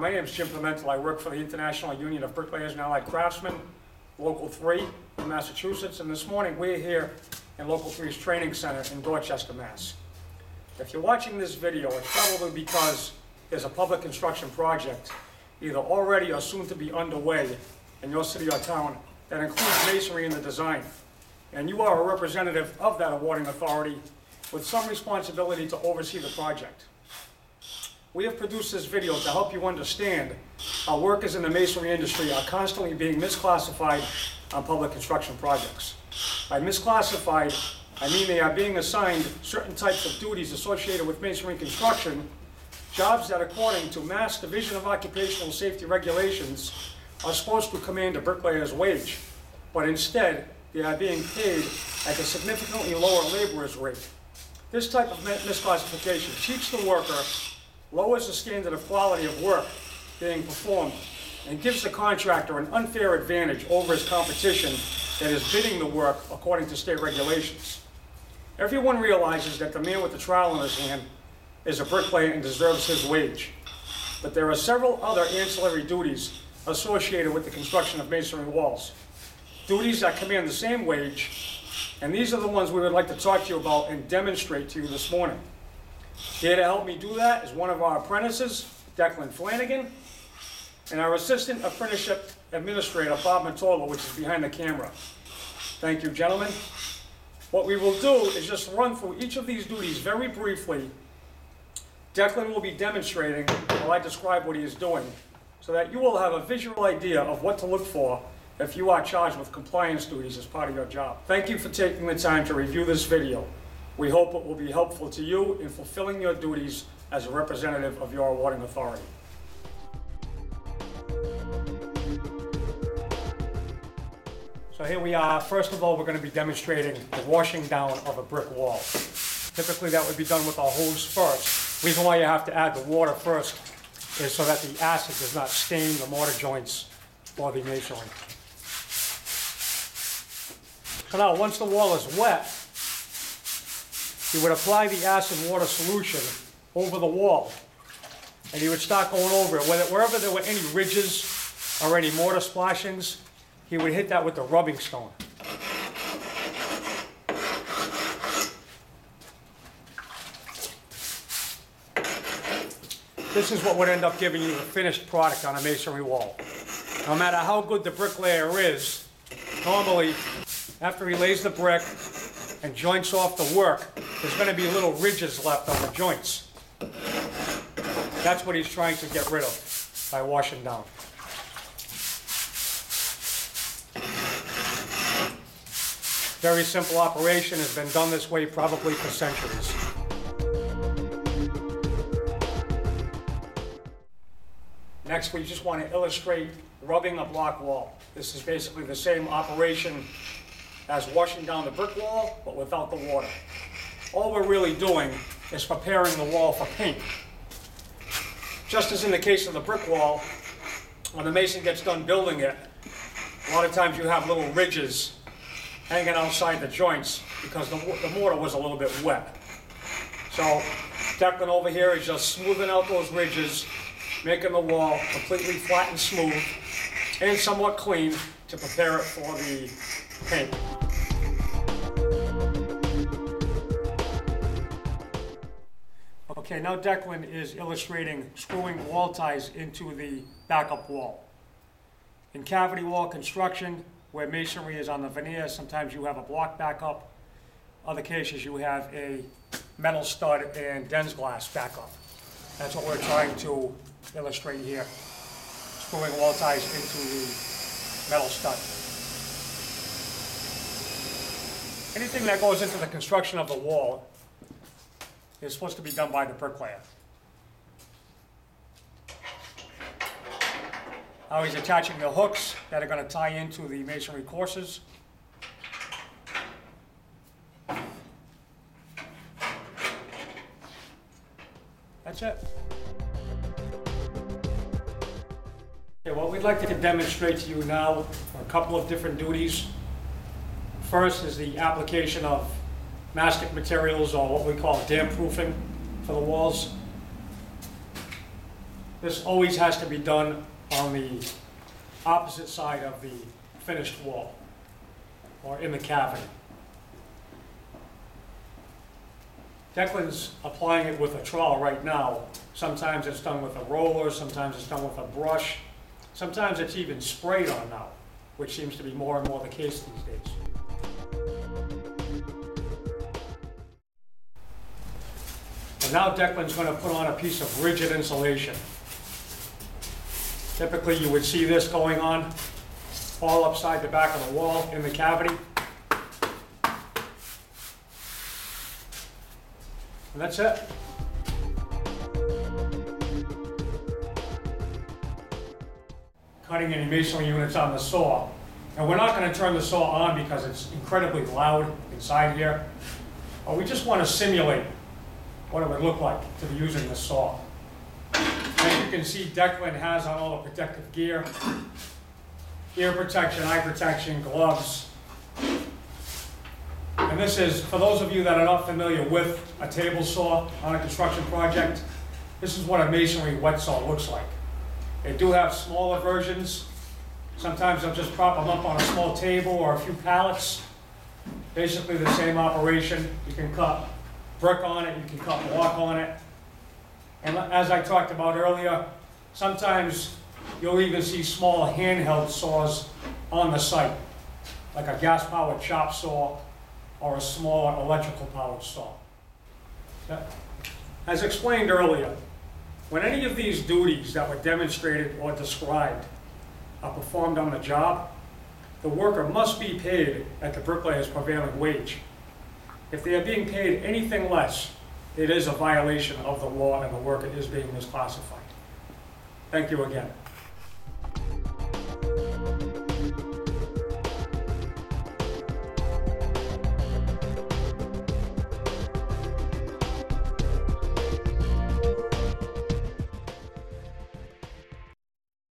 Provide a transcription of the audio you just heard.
My name is Jim Pimentel. I work for the International Union of Bricklayers and Allied Craftsmen, Local 3 in Massachusetts. And this morning we're here in Local 3's training center in Dorchester, Mass. If you're watching this video, it's probably because there's a public construction project either already or soon to be underway in your city or town that includes masonry in the design. And you are a representative of that awarding authority with some responsibility to oversee the project. We have produced this video to help you understand how workers in the masonry industry are constantly being misclassified on public construction projects. By misclassified, I mean they are being assigned certain types of duties associated with masonry construction, jobs that according to Mass Division of Occupational Safety regulations are supposed to command a bricklayer's wage, but instead they are being paid at a significantly lower laborer's rate. This type of misclassification cheats the worker, lowers the standard of quality of work being performed, and gives the contractor an unfair advantage over his competition that is bidding the work according to state regulations. Everyone realizes that the man with the trowel in his hand is a bricklayer and deserves his wage. But there are several other ancillary duties associated with the construction of masonry walls. Duties that command the same wage, and these are the ones we would like to talk to you about and demonstrate to you this morning. Here to help me do that is one of our apprentices, Declan Flanagan, and our assistant apprenticeship administrator, Bob Matola, which is behind the camera. Thank you, gentlemen. What we will do is just run through each of these duties very briefly. Declan will be demonstrating while I describe what he is doing, so that you will have a visual idea of what to look for if you are charged with compliance duties as part of your job. Thank you for taking the time to review this video. We hope it will be helpful to you in fulfilling your duties as a representative of your awarding authority. So here we are. First of all, we're going to be demonstrating the washing down of a brick wall. Typically that would be done with a hose first. The reason why you have to add the water first is so that the acid does not stain the mortar joints or the masonry. So now once the wall is wet, you would apply the acid water solution over the wall, and you would start going over it. Wherever there were any ridges or any mortar splashings, he would hit that with the rubbing stone. This is what would end up giving you the finished product on a masonry wall. No matter how good the bricklayer is, normally after he lays the brick and joints off the work, there's going to be little ridges left on the joints. That's what he's trying to get rid of by washing down. Very simple operation, has been done this way probably for centuries. Next, we just want to illustrate rubbing a block wall. This is basically the same operation as washing down the brick wall, but without the water. All we're really doing is preparing the wall for paint. Just as in the case of the brick wall, when the mason gets done building it, a lot of times you have little ridges hanging outside the joints because the mortar was a little bit wet. So Declan over here is just smoothing out those ridges, making the wall completely flat and smooth and somewhat clean to prepare it for the paint. Okay, now Declan is illustrating screwing wall ties into the backup wall. In cavity wall construction, where masonry is on the veneer, sometimes you have a block backup. Other cases you have a metal stud and Den's glass backup. That's what we're trying to illustrate here. Screwing wall ties into the metal stud. Anything that goes into the construction of the wall is supposed to be done by the bricklayer. Now he's attaching the hooks that are going to tie into the masonry courses. That's it. Okay, what we'd like to demonstrate to you now are a couple of different duties. First is the application of mastic materials, or what we call damp proofing for the walls. This always has to be done on the opposite side of the finished wall, or in the cavity. Declan's applying it with a trowel right now. Sometimes it's done with a roller, sometimes it's done with a brush, sometimes it's even sprayed on now, which seems to be more and more the case these days. And now Declan's going to put on a piece of rigid insulation. Typically you would see this going on all upside the back of the wall in the cavity. And that's it. Cutting any masonry units on the saw. And we're not going to turn the saw on because it's incredibly loud inside here. But we just want to simulate what it would look like to be using the saw. As you can see, Declan has on all the protective gear. Ear protection, eye protection, gloves. And this is, for those of you that are not familiar with a table saw on a construction project, this is what a masonry wet saw looks like. They do have smaller versions. Sometimes they'll just prop them up on a small table or a few pallets. Basically the same operation. You can cut brick on it, you can cut block on it. And as I talked about earlier, sometimes you'll even see small handheld saws on the site, like a gas-powered chop saw or a small electrical powered saw. As explained earlier, when any of these duties that were demonstrated or described are performed on the job, the worker must be paid at the bricklayer's prevailing wage. If they are being paid anything less, it is a violation of the law and the worker is being misclassified. Thank you again.